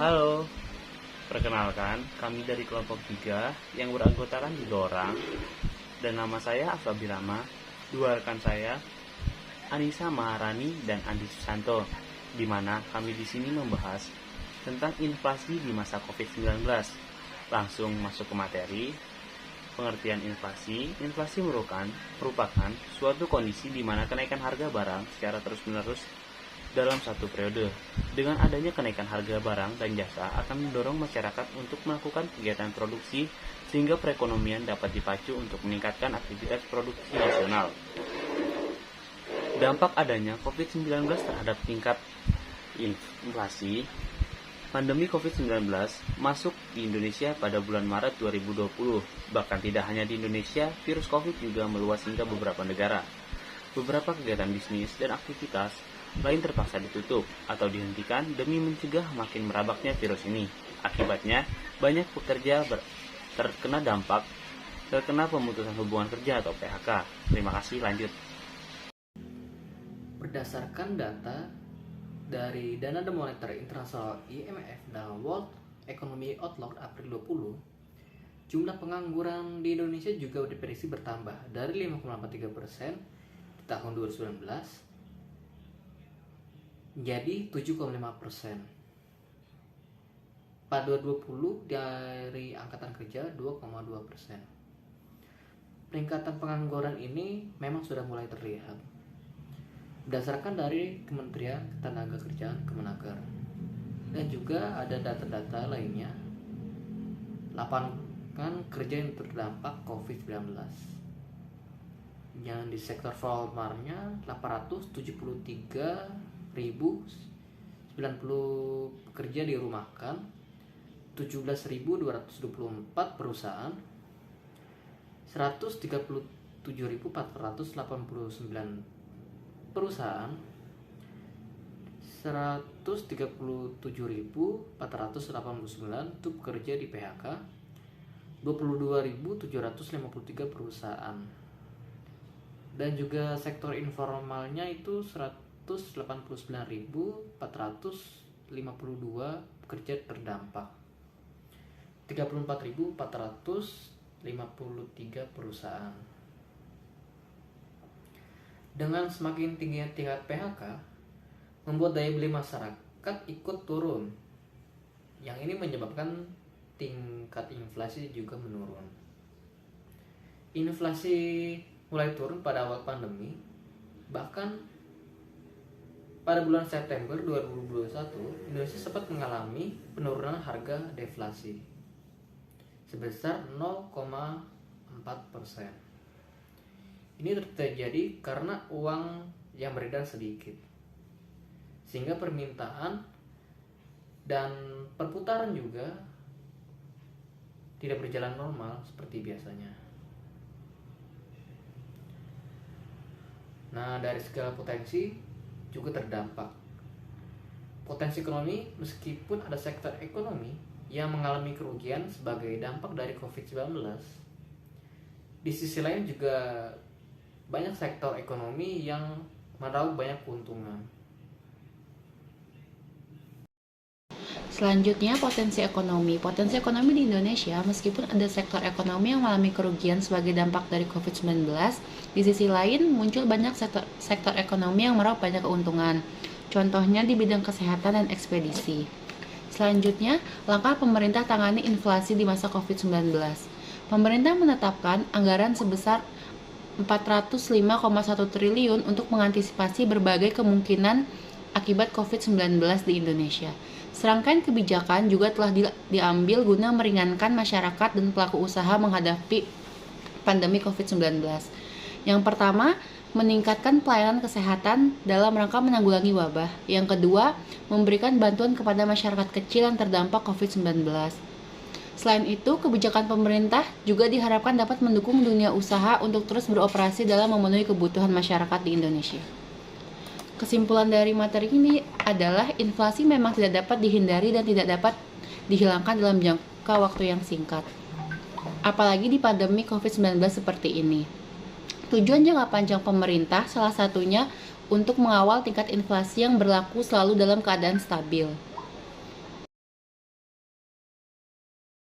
Halo, perkenalkan kami dari kelompok 3 yang beranggotakan 3 orang dan nama saya Afra Birama, dua rekan saya Anissa Maharani dan Andi Susanto, di mana kami di sini membahas tentang inflasi di masa COVID-19. Langsung masuk ke materi. Pengertian inflasi. Inflasi merupakan suatu kondisi di mana kenaikan harga barang secara terus-menerus dalam satu periode. Dengan adanya kenaikan harga barang dan jasa akan mendorong masyarakat untuk melakukan kegiatan produksi sehingga perekonomian dapat dipacu untuk meningkatkan aktivitas produksi nasional. Dampak adanya COVID-19 terhadap tingkat inflasi. Pandemi COVID-19 masuk di Indonesia pada bulan Maret 2020. Bahkan tidak hanya di Indonesia, virus COVID juga meluas hingga beberapa negara. Beberapa kegiatan bisnis dan aktivitas lain terpaksa ditutup atau dihentikan demi mencegah makin merabaknya virus ini. Akibatnya, banyak pekerja terkena pemutusan hubungan kerja atau PHK. Terima kasih, lanjut. Berdasarkan data dari Dana Moneter Internasional IMF dan World Economic Outlook April 20, jumlah pengangguran di Indonesia juga diprediksi bertambah dari 5,3% di tahun 2019 menjadi 7,5%. Pada 2020 dari Angkatan Kerja 2,2%. Peningkatan pengangguran ini memang sudah mulai terlihat berdasarkan dari Kementerian Ketenagakerjaan Kemenaker, dan juga ada data-data lainnya lapangan kerja yang terdampak COVID-19 yang di sektor formalnya 873.090 pekerja dirumahkan, 17.224 perusahaan, 137.489 perusahaan, 137.489 itu bekerja di PHK, 22.753 perusahaan, dan juga sektor informalnya itu 189.452 pekerja terdampak, 34.453 perusahaan. Dengan semakin tingginya tingkat PHK, membuat daya beli masyarakat ikut turun. Yang ini menyebabkan tingkat inflasi juga menurun. Inflasi mulai turun pada awal pandemi, bahkan pada bulan September 2021, Indonesia sempat mengalami penurunan harga deflasi sebesar 0,4%. Ini terjadi karena uang yang beredar sedikit, sehingga permintaan dan perputaran juga tidak berjalan normal seperti biasanya. Nah, dari segala potensi juga terdampak. Potensi ekonomi, meskipun ada sektor ekonomi yang mengalami kerugian sebagai dampak dari COVID-19, di sisi lain juga banyak sektor ekonomi yang meraup banyak keuntungan. Selanjutnya, potensi ekonomi. Potensi ekonomi di Indonesia, meskipun ada sektor ekonomi yang mengalami kerugian sebagai dampak dari COVID-19, di sisi lain muncul banyak sektor ekonomi yang meraup banyak keuntungan. Contohnya di bidang kesehatan dan ekspedisi. Selanjutnya, langkah pemerintah tangani inflasi di masa COVID-19. Pemerintah menetapkan anggaran sebesar 405,1 triliun untuk mengantisipasi berbagai kemungkinan akibat COVID-19 di Indonesia. Serangkaian kebijakan juga telah diambil guna meringankan masyarakat dan pelaku usaha menghadapi pandemi COVID-19. Yang pertama, meningkatkan pelayanan kesehatan dalam rangka menanggulangi wabah. Yang kedua, memberikan bantuan kepada masyarakat kecil yang terdampak COVID-19. Selain itu, kebijakan pemerintah juga diharapkan dapat mendukung dunia usaha untuk terus beroperasi dalam memenuhi kebutuhan masyarakat di Indonesia. Kesimpulan dari materi ini adalah inflasi memang tidak dapat dihindari dan tidak dapat dihilangkan dalam jangka waktu yang singkat. Apalagi di pandemi COVID-19 seperti ini. Tujuan jangka panjang pemerintah salah satunya untuk mengawal tingkat inflasi yang berlaku selalu dalam keadaan stabil.